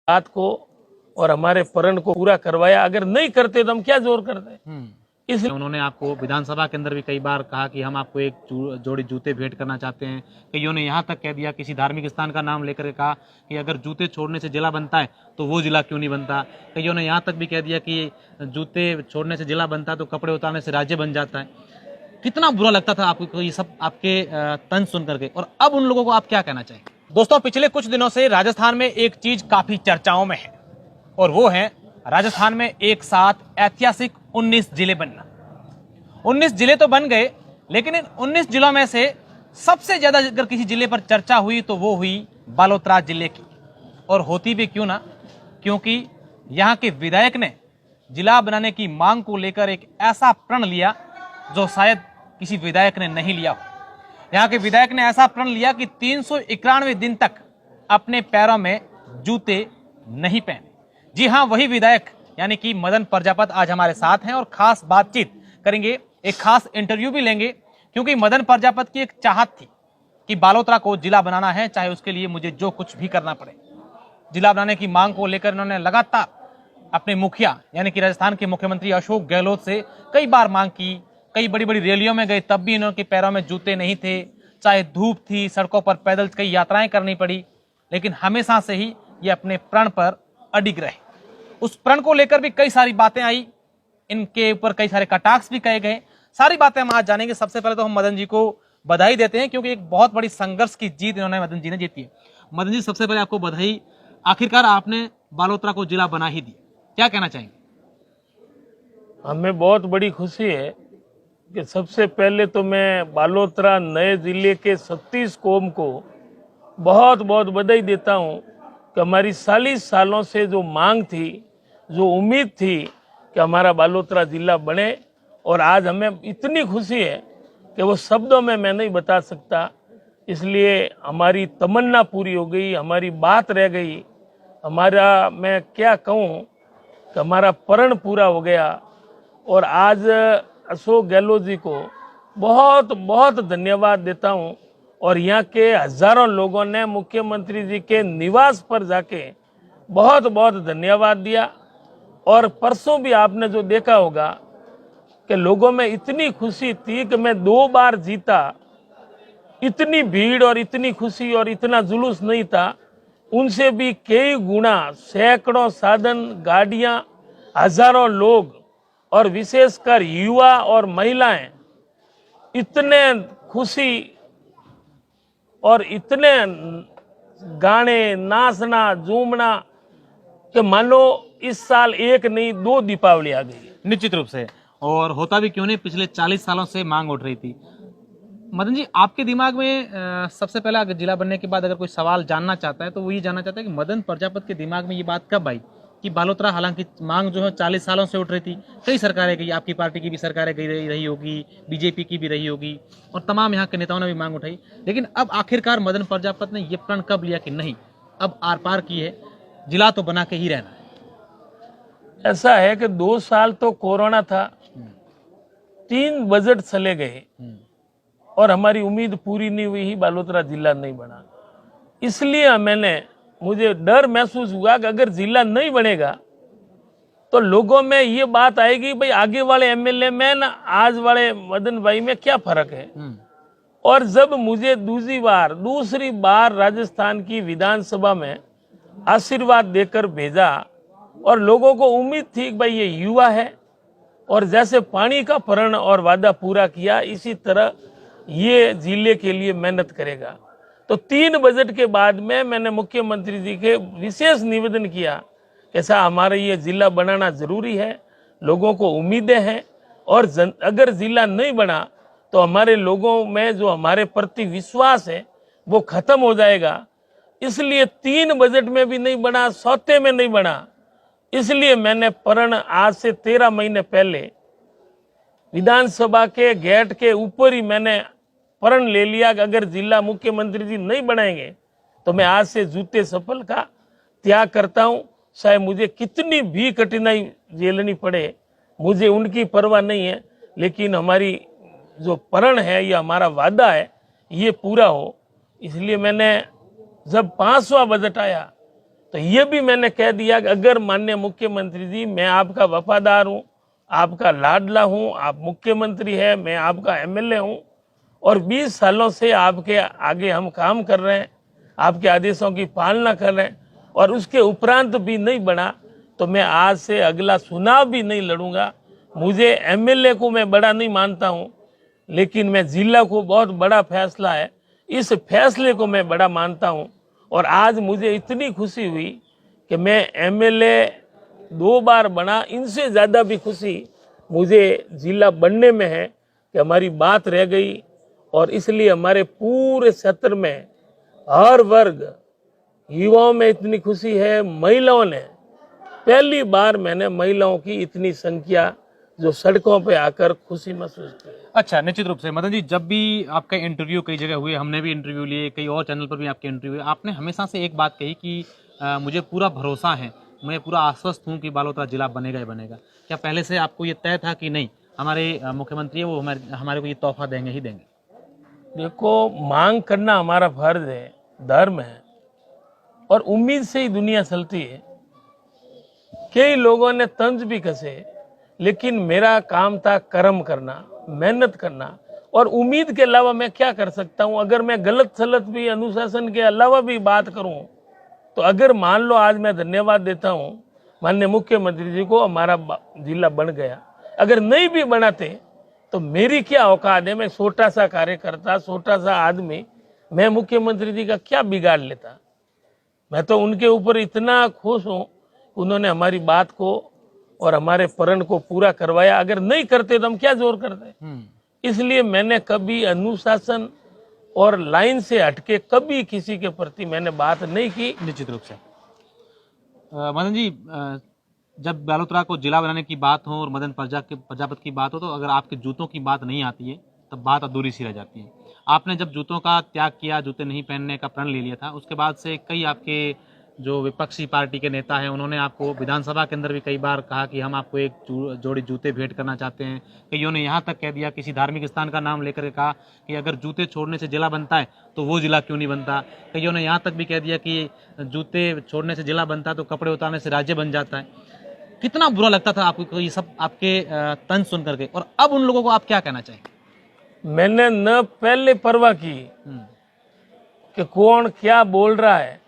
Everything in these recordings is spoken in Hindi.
बात को और हमारे प्रण को पूरा करवाया। अगर नहीं करते तो हम क्या जोर करते। इसलिए उन्होंने आपको विधानसभा के अंदर भी कई बार कहा कि हम आपको एक जोड़ी जूते भेंट करना चाहते हैं। कईयों ने यहाँ तक कह दिया, किसी धार्मिक स्थान का नाम लेकर के कहा कि अगर जूते छोड़ने से जिला बनता है तो वो जिला क्यों नहीं बनता। कईयों ने यहाँ तक भी कह दिया कि जूते छोड़ने से जिला बनता है तो कपड़े उतारने से राज्य बन जाता है। कितना बुरा लगता था आपको ये सब आपके तंज सुन करके, और अब उन लोगों को आप क्या कहना चाहेंगे? दोस्तों, पिछले कुछ दिनों से राजस्थान में एक चीज काफी चर्चाओं में है, और वो है राजस्थान में एक साथ ऐतिहासिक 19 जिले बनना। 19 जिले तो बन गए, लेकिन इन 19 जिलों में से सबसे ज्यादा अगर किसी जिले पर चर्चा हुई तो वो हुई बालोतरा जिले की। और होती भी क्यों ना, क्योंकि यहाँ के विधायक ने जिला बनाने की मांग को लेकर एक ऐसा प्रण लिया जो शायद किसी विधायक ने नहीं लिया हो। यहाँ के विधायक ने ऐसा प्रण लिया कि 391 दिन तक अपने पैरों में जूते नहीं पहने। जी हाँ, वही विधायक यानी कि मदन प्रजापत आज हमारे साथ हैं और खास बातचीत करेंगे, एक खास इंटरव्यू भी लेंगे, क्योंकि मदन प्रजापत की एक चाहत थी कि बालोतरा को जिला बनाना है, चाहे उसके लिए मुझे जो कुछ भी करना पड़े। जिला बनाने की मांग को लेकर इन्होंने लगातार अपने मुखिया यानी कि राजस्थान के मुख्यमंत्री अशोक गहलोत से कई बार मांग की। कई बड़ी बड़ी रैलियों में गए, तब भी इनके पैरों में जूते नहीं थे। चाहे धूप थी, सड़कों पर पैदल कई यात्राएं करनी पड़ी, लेकिन हमेशा से ही ये अपने प्रण पर अडिग रहे। उस प्रण को लेकर भी कई सारी बातें आई, इनके ऊपर कई सारे कटाक्ष भी कहे गए। सारी बातें हम आज जानेंगे। सबसे पहले तो हम मदन जी को बधाई देते हैं, क्योंकि एक बहुत बड़ी संघर्ष की जीत इन्होंने मदन जी ने जीती है। मदन जी, सबसे पहले आपको बधाई, आखिरकार आपने बालोतरा को जिला बना ही दी। क्या कहना चाहेंगे? हमें बहुत बड़ी खुशी है कि सबसे पहले तो मैं बालोतरा नए जिले के 36 कौम को बहुत बहुत बधाई देता हूं कि हमारी 40 सालों से जो मांग थी, जो उम्मीद थी कि हमारा बालोतरा जिला बने, और आज हमें इतनी खुशी है कि वो शब्दों में मैं नहीं बता सकता। इसलिए हमारी तमन्ना पूरी हो गई, हमारी बात रह गई, हमारा, मैं क्या कहूँ कि हमारा प्रण पूरा हो गया। और आज अशोक गहलोत जी को बहुत बहुत धन्यवाद देता हूं। और यहाँ के हजारों लोगों ने मुख्यमंत्री जी के निवास पर जाके बहुत बहुत धन्यवाद दिया। और परसों भी आपने जो देखा होगा कि लोगों में इतनी खुशी थी कि मैं 2 बार जीता, इतनी भीड़ और इतनी खुशी और इतना जुलूस नहीं था। उनसे भी कई गुना, सैकड़ों साधन, गाड़ियां, हजारों लोग, और विशेषकर युवा और महिलाएं इतने खुशी और इतने गाने, नाचना, झूमना कि मानो इस साल एक नहीं 2 दीपावली आ गई। निश्चित रूप से, और होता भी क्यों नहीं, पिछले 40 सालों से मांग उठ रही थी। मदन जी, आपके दिमाग में सबसे पहले अगर जिला बनने के बाद अगर कोई सवाल जानना चाहता है तो वो ये जानना चाहता है कि मदन प्रजापत के दिमाग में ये बात कब आई कि बालोतरा, हालांकि मांग जो है 40 सालों से उठ रही थी, कई सरकारें गई, आपकी पार्टी की भी सरकारें गई रही होगी, बीजेपी की भी रही होगी, और तमाम यहाँ के नेताओं ने भी मांग उठाई, लेकिन अब आखिरकार मदन प्रजापत ने ये प्रण कब लिया कि नहीं, अब आर पार की है, जिला तो बना के ही रहना है? ऐसा है कि 2 साल तो कोरोना था, 3 बजट चले गए और हमारी उम्मीद पूरी नहीं हुई ही, बालोतरा जिला नहीं बना। इसलिए मुझे डर महसूस हुआ कि अगर जिला नहीं बनेगा तो लोगों में ये बात आएगी, भाई आगे वाले एमएलए में ना आज वाले मदन भाई में क्या फर्क है। और जब मुझे दूसरी बार राजस्थान की विधानसभा में आशीर्वाद देकर भेजा, और लोगों को उम्मीद थी कि भाई ये युवा है और जैसे पानी का प्रण और वादा पूरा किया, इसी तरह ये जिले के लिए मेहनत करेगा। तो 3 बजट के बाद में मैंने मुख्यमंत्री जी के विशेष निवेदन किया, ऐसा हमारा ये जिला बनाना जरूरी है, लोगों को उम्मीदें हैं, और अगर जिला नहीं बना तो हमारे लोगों में जो हमारे प्रति विश्वास है वो खत्म हो जाएगा। इसलिए 3 बजट में भी नहीं बना, सौते में नहीं बना। इसलिए मैंने प्रण आज से 13 महीने पहले विधानसभा के गेट के ऊपर ही मैंने प्रण ले लिया कि अगर जिला मुख्यमंत्री जी नहीं बनाएंगे तो मैं आज से जूते चप्पल का त्याग करता हूं। चाहे मुझे कितनी भी कठिनाई झेलनी पड़े, मुझे उनकी परवाह नहीं है, लेकिन हमारी जो प्रण है, ये हमारा वादा है, ये पूरा हो। इसलिए मैंने जब 5वां बजट आया तो ये भी मैंने कह दिया कि अगर माननीय मुख्यमंत्री जी, मैं आपका वफादार हूँ, आपका लाडला हूँ, आप मुख्यमंत्री है, मैं आपका एमएलए हूँ और 20 सालों से आपके आगे हम काम कर रहे हैं, आपके आदेशों की पालना कर रहे हैं और उसके उपरांत भी नहीं बना तो मैं आज से अगला चुनाव भी नहीं लड़ूंगा। मुझे एमएलए को मैं बड़ा नहीं मानता हूँ, लेकिन मैं जिला को बहुत बड़ा फैसला है, इस फैसले को मैं बड़ा मानता हूँ। और आज मुझे इतनी खुशी हुई कि मैं एमएलए 2 बार बना, इनसे ज़्यादा भी खुशी मुझे जिला बनने में है कि हमारी बात रह गई। और इसलिए हमारे पूरे क्षेत्र में हर वर्ग, युवाओं में इतनी खुशी है, महिलाओं ने, पहली बार मैंने महिलाओं की इतनी संख्या जो सड़कों पे आकर खुशी महसूस की। अच्छा, निश्चित रूप से मदन जी, जब भी आपका इंटरव्यू कई जगह हुए, हमने भी इंटरव्यू लिए, कई और चैनल पर भी आपके इंटरव्यू हुए, आपने हमेशा से एक बात कही कि मुझे पूरा भरोसा है, मैं पूरा आश्वस्त हूँ कि बालोतरा जिला बनेगा ही बनेगा। क्या पहले से आपको ये तय था कि नहीं, हमारे मुख्यमंत्री है वो हमारे को ये तोहफा देंगे ही देंगे? देखो, मांग करना हमारा फर्ज है, धर्म है और उम्मीद से ही दुनिया चलती है। कई लोगों ने तंज भी कसे, लेकिन मेरा काम था कर्म करना, मेहनत करना और उम्मीद के अलावा मैं क्या कर सकता हूं। अगर मैं गलत सलत भी, अनुशासन के अलावा भी बात करूं तो अगर मान लो आज मैं धन्यवाद देता हूं माननीय मुख्यमंत्री जी को, हमारा जिला बन गया, अगर नहीं भी बनाते तो मेरी क्या औकात है, मैं छोटा सा कार्यकर्ता, छोटा सा आदमी, मैं मुख्यमंत्री जी का क्या बिगाड़ लेता। मैं तो उनके ऊपर इतना खुश हूं, उन्होंने हमारी बात को और हमारे प्रण को पूरा करवाया। अगर नहीं करते तो हम क्या जोर करते। इसलिए मैंने कभी अनुशासन और लाइन से हटके कभी किसी के प्रति मैंने बात नहीं की। निश्चित रूप से मदन जी, जब बालोतरा को जिला बनाने की बात हो और मदन प्रजापत की बात हो, तो अगर आपके जूतों की बात नहीं आती है तब बात अधूरी सी रह जाती है। आपने जब जूतों का त्याग किया, जूते नहीं पहनने का प्रण ले लिया था, उसके बाद से कई आपके जो विपक्षी पार्टी के नेता हैं, उन्होंने आपको विधानसभा के अंदर भी कई बार कहा कि हम आपको एक जोड़ी जूते भेंट करना चाहते हैं। कईयों ने यहाँ तक कह दिया, किसी धार्मिक स्थान का नाम लेकर कहा कि अगर जूते छोड़ने से जिला बनता है तो वो जिला क्यों नहीं बनता। कईयों ने यहाँ तक भी कह दिया कि जूते छोड़ने से जिला बनता है तो कपड़े उतारने से राज्य बन जाता है। कितना बुरा लगता था आपको ये सब आपके तंज सुन करके, और अब उन लोगों को आप क्या कहना चाहेंगे? मैंने न पहले परवाह की कि कौन क्या बोल रहा है,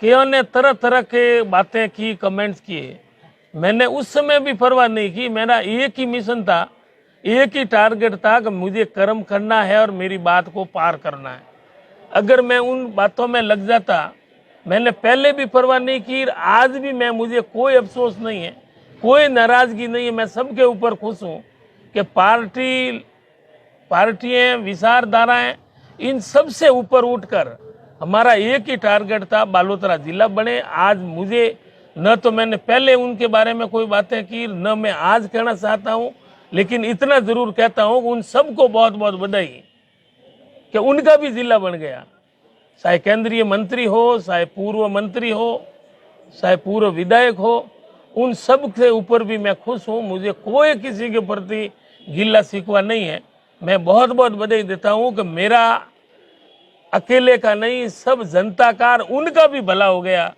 क्यों ने तरह तरह के बातें की, कमेंट्स किए, मैंने उस समय भी परवाह नहीं की। मेरा एक ही मिशन था, एक ही टारगेट था कि मुझे कर्म करना है और मेरी बात को पार करना है। अगर मैं उन बातों में लग जाता, मैंने पहले भी परवाह नहीं की, आज भी मुझे कोई अफसोस नहीं है, कोई नाराजगी नहीं है। मैं सबके ऊपर खुश हूँ कि पार्टियां, विचारधाराएं, इन सब से ऊपर उठकर हमारा एक ही टारगेट था, बालोतरा जिला बने। आज मुझे न तो मैंने पहले उनके बारे में कोई बातें की, न मैं आज कहना चाहता हूं, लेकिन इतना जरूर कहता हूं कि उन सबको बहुत बहुत बधाई कि उनका भी जिला बन गया। चाहे केंद्रीय मंत्री हो, चाहे पूर्व मंत्री हो, चाहे पूर्व विधायक हो, उन सब से ऊपर भी मैं खुश हूं। मुझे कोई किसी के प्रति गिला शिकवा नहीं है। मैं बहुत बहुत बधाई देता हूं कि मेरा अकेले का नहीं, सब जनता का, उनका भी भला हो गया।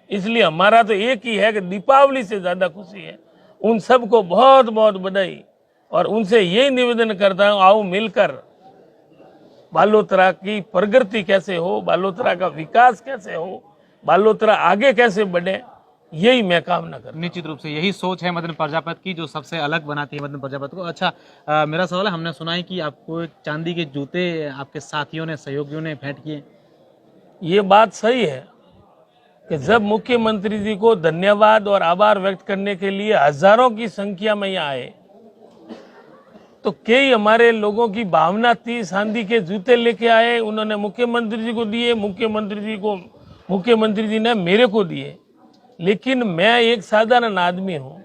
इसलिए हमारा तो एक ही है कि दीपावली से ज्यादा खुशी है। उन सबको बहुत बहुत बधाई और उनसे यही निवेदन करता हूं, आओ मिलकर बालोतरा की प्रगति कैसे हो, बालोतरा का विकास कैसे हो, बालोतरा आगे कैसे बढ़े, यही मैं कामना करता हूं। निश्चित रूप से यही सोच है मदन प्रजापत की, जो सबसे अलग बनाती है मदन प्रजापत को। अच्छा, मेरा सवाल है, हमने सुना है कि आपको एक चांदी के जूते आपके साथियों ने, सहयोगियों ने भेंट किए। ये बात सही है कि जब मुख्यमंत्री जी को धन्यवाद और आभार व्यक्त करने के लिए हजारों की संख्या में यहाँ आए, तो कई हमारे लोगों की भावना थी, चांदी के जूते लेके आए, उन्होंने मुख्यमंत्री जी को दिए, मुख्यमंत्री जी ने मेरे को दिए। लेकिन मैं एक साधारण आदमी हूँ,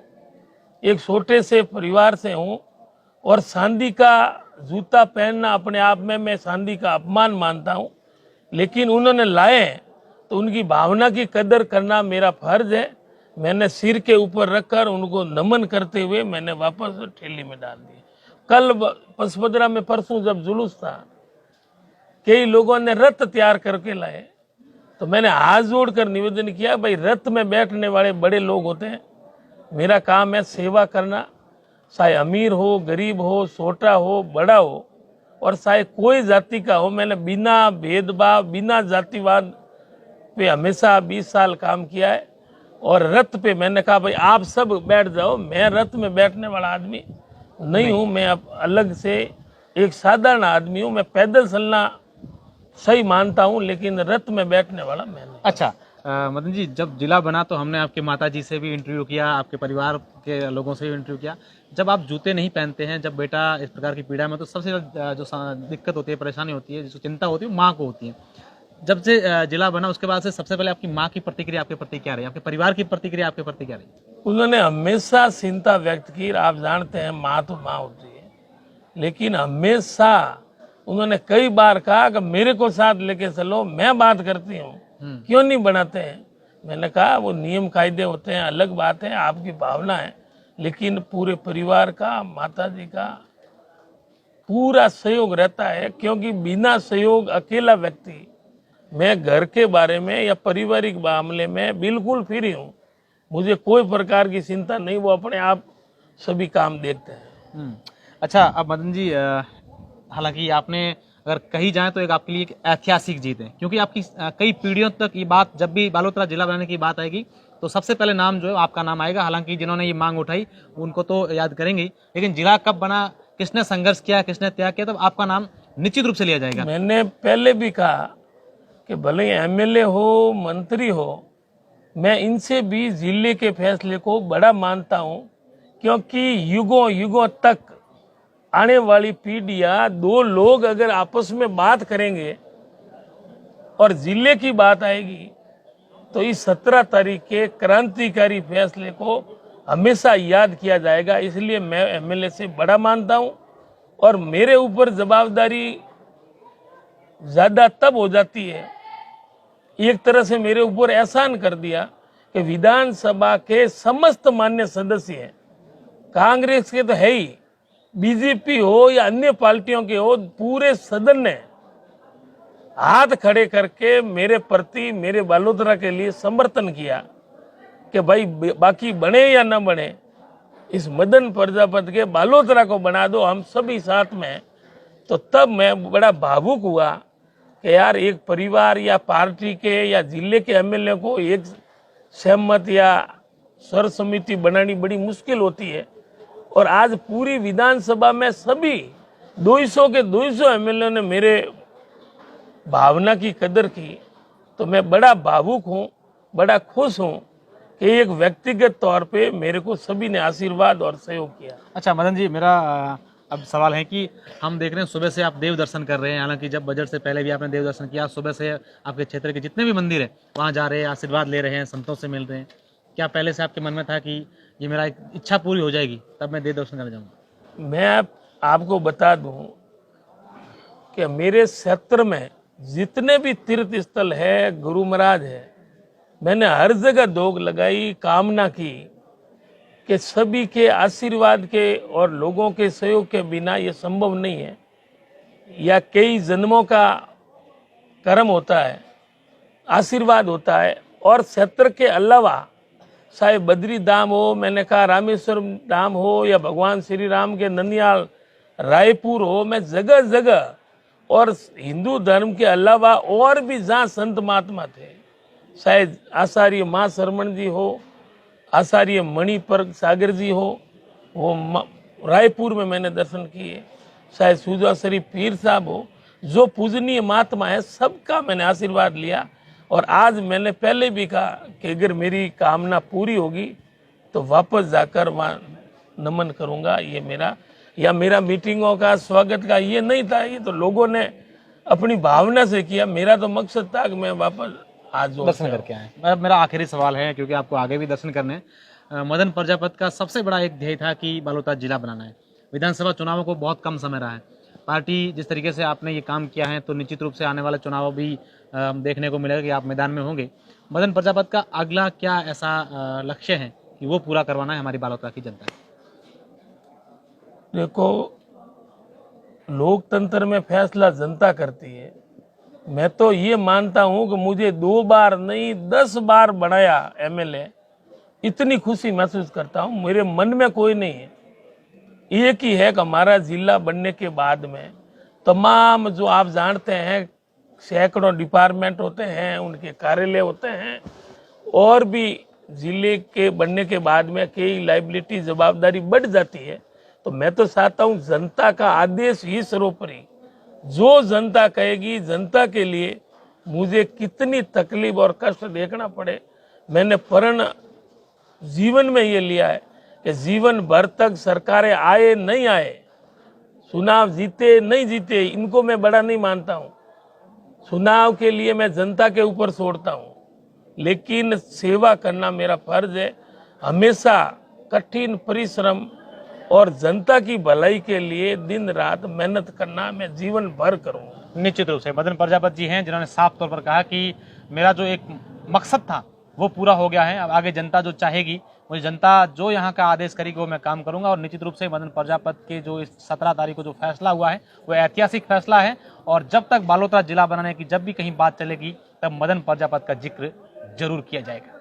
एक छोटे से परिवार से हूँ और चांदी का जूता पहनना अपने आप में मैं चांदी का अपमान मानता हूँ। लेकिन उन्होंने लाए तो उनकी भावना की कदर करना मेरा फर्ज है। मैंने सिर के ऊपर रखकर उनको नमन करते हुए मैंने वापस ठेली में डाल दिया। कल पसपदरा में, परसों जब जुलूस था, कई लोगों ने रथ तैयार करके लाए, तो तो मैंने हाथ जोड़कर निवेदन किया, भाई रथ में बैठने वाले बड़े लोग होते हैं, मेरा काम है सेवा करना, चाहे अमीर हो, गरीब हो, छोटा हो, बड़ा हो, और चाहे कोई जाति का हो। मैंने बिना भेदभाव, बिना जातिवाद पे हमेशा 20 साल काम किया है। और रथ पे मैंने कहा भाई आप सब बैठ जाओ, मैं रथ में बैठने वाला आदमी नहीं हूँ। मैं अलग से एक साधारण आदमी हूँ, मैं पैदल चलना सही मानता हूँ, लेकिन रथ में बैठने वाला मैं नहीं। अच्छा मदन जी, जब जिला बना तो हमने आपके माता जी से भी इंटरव्यू किया, आपके परिवार के लोगों से भी इंटरव्यू किया। जब आप जूते नहीं पहनते हैं, जब बेटा इस प्रकार की पीड़ा में, तो सबसे जो दिक्कत होती है, परेशानी होती है, जिसको चिंता होती है, वो माँ को होती है। जब से जिला बना उसके बाद से सबसे पहले आपकी माँ की प्रतिक्रिया आपके प्रति क्या रही, आपके परिवार की प्रतिक्रिया आपके प्रति क्या रही? उन्होंने हमेशा चिंता व्यक्त की। आप जानते हैं माँ तो माँ होती है, लेकिन हमेशा उन्होंने कई बार कहा कि मेरे को साथ लेके चलो, मैं बात करती हूँ, क्यों नहीं बनाते हैं। मैंने कहा वो नियम कायदे होते हैं, अलग बात है, आपकी भावना है, लेकिन पूरे परिवार का, माता जी का पूरा सहयोग रहता है। क्योंकि बिना सहयोग अकेला व्यक्ति, मैं घर के बारे में या पारिवारिक मामले में बिल्कुल फ्री हूँ, मुझे कोई प्रकार की चिंता नहीं, वो अपने आप सभी काम देखते हैं। अच्छा, अब मदन जी हालांकि आपने अगर कही जाए तो एक आपके लिए एक ऐतिहासिक जीत है, क्योंकि आपकी कई पीढ़ियों तक ये बात, जब भी बालोतरा जिला बनाने की बात आएगी तो सबसे पहले नाम जो है आपका नाम आएगा। हालांकि जिन्होंने ये मांग उठाई उनको तो याद करेंगे ही, लेकिन जिला कब बना, किसने संघर्ष किया, किसने त्याग किया, तब आपका नाम निश्चित रूप से लिया जाएगा। मैंने पहले भी कहा कि भले एमएलए हो, मंत्री हो, मैं इनसे भी जिले के फैसले को बड़ा मानता हूं। क्योंकि युगों युगों तक आने वाली पीढ़ियां, दो लोग अगर आपस में बात करेंगे और जिले की बात आएगी तो इस 17 तारीख के क्रांतिकारी फैसले को हमेशा याद किया जाएगा। इसलिए मैं एमएलए से बड़ा मानता हूं, और मेरे ऊपर जवाबदारी ज्यादा तब हो जाती है, एक तरह से मेरे ऊपर एहसान कर दिया कि विधानसभा के समस्त मान्य सदस्य हैं, कांग्रेस के तो है ही, बीजेपी हो या अन्य पार्टियों के हो, पूरे सदन ने हाथ खड़े करके मेरे प्रति, मेरे बालोतरा के लिए समर्थन किया कि भाई बाकी बने या न बने, इस मदन प्रजापति के बालोतरा को बना दो, हम सभी साथ में। तो तब मैं बड़ा भावुक हुआ कि यार एक परिवार या पार्टी के या जिले के एमएलए को एक सहमत या सर्व समिति बनानी बड़ी मुश्किल होती है, और आज पूरी विधानसभा में सभी 200 के 200 एमएलए ने मेरे भावना की कदर की। तो मैं बड़ा भावुक हूँ, बड़ा खुश हूँ कि एक व्यक्तिगत तौर पे मेरे को सभी ने आशीर्वाद और सहयोग किया। अच्छा मदन जी, मेरा अब सवाल है कि हम देख रहे हैं सुबह से आप देव दर्शन कर रहे हैं, हालांकि जब बजट से पहले भी आपने देव दर्शन किया, सुबह से आपके क्षेत्र के जितने भी मंदिर है वहाँ जा रहे हैं, आशीर्वाद ले रहे हैं, संतों से मिल रहे हैं। क्या पहले से आपके मन में था कि ये मेरा एक इच्छा पूरी हो जाएगी तब मैं देव दर्शन करने जाऊँगा? मैं आपको बता दूं कि मेरे क्षेत्र में जितने भी तीर्थ स्थल है, गुरु महाराज है, मैंने हर जगह दोग लगाई, कामना की कि सभी के आशीर्वाद के और लोगों के सहयोग के बिना ये संभव नहीं है, या कई जन्मों का कर्म होता है, आशीर्वाद होता है। और क्षेत्र के अलावा चाहे बद्री धाम हो, मैंने कहा रामेश्वर धाम हो, या भगवान श्री राम के ननियाल रायपुर हो, मैं जगह जगह, और हिंदू धर्म के अलावा और भी जहाँ संत महात्मा थे, शायद आचार्य माँ शरमण जी हो, आचार्य मणिपर सागर जी हो, वो रायपुर में मैंने दर्शन किए, शायद सूजाश्री पीर साहब हो, जो पूजनीय महात्मा है, सबका मैंने आशीर्वाद लिया। और आज मैंने पहले भी कहा कि अगर मेरी कामना पूरी होगी तो वापस जाकर वहाँ नमन करूँगा। ये मेरा मीटिंगों का, स्वागत का ये नहीं था, ये तो लोगों ने अपनी भावना से किया। मेरा तो मकसद था कि मैं वापस आज दर्शन करके आए। मेरा आखिरी सवाल है, क्योंकि आपको आगे भी दर्शन करने हैं। मदन प्रजापति का सबसे बड़ा एक ध्येय था कि बालोतरा जिला बनाना है। विधानसभा चुनावों को बहुत कम समय रहा है, पार्टी जिस तरीके से आपने ये काम किया है, तो निश्चित रूप से आने वाले चुनाव भी देखने को मिलेगा कि आप मैदान में होंगे। मदन प्रजापति का अगला क्या ऐसा लक्ष्य है कि वो पूरा करवाना है हमारी बालोतरा की जनता? देखो, लोकतंत्र में फैसला जनता करती है, मैं तो ये मानता हूं कि मुझे 2 बार नहीं 10 बार बनाया एमएलए, इतनी खुशी महसूस करता हूं। मेरे मन में कोई नहीं है, एक ही है कि हमारा जिला बनने के बाद में तमाम जो आप जानते हैं सैकड़ों डिपार्टमेंट होते हैं, उनके कार्यालय होते हैं, और भी जिले के बनने के बाद में कई लाइबिलिटी जवाबदारी बढ़ जाती है। तो मैं तो चाहता हूं जनता का आदेश ही सर्वोपरि, जो जनता कहेगी, जनता के लिए मुझे कितनी तकलीफ और कष्ट देखना पड़े, मैंने प्रण जीवन में ये लिया है कि जीवन भर तक सरकारें आए नहीं आए, चुनाव जीते नहीं जीते, इनको मैं बड़ा नहीं मानता हूं। चुनाव के लिए मैं जनता के ऊपर छोड़ता हूं, लेकिन सेवा करना मेरा फर्ज है। हमेशा कठिन परिश्रम और जनता की भलाई के लिए दिन रात मेहनत करना मैं जीवन भर करूंगा। निश्चित रूप से मदन प्रजापति जी हैं जिन्होंने साफ तौर पर कहा कि मेरा जो एक मकसद था वो पूरा हो गया है, अब आगे जनता जो चाहेगी, मुझे जनता जो यहाँ का आदेश करेगी वो मैं काम करूंगा। और निश्चित रूप से मदन प्रजापति के जो इस 17 तारीख को जो फैसला हुआ है वो ऐतिहासिक फैसला है, और जब तक बालोतरा जिला बनाने की जब भी कहीं बात चलेगी तब मदन प्रजापति का जिक्र जरूर किया जाएगा।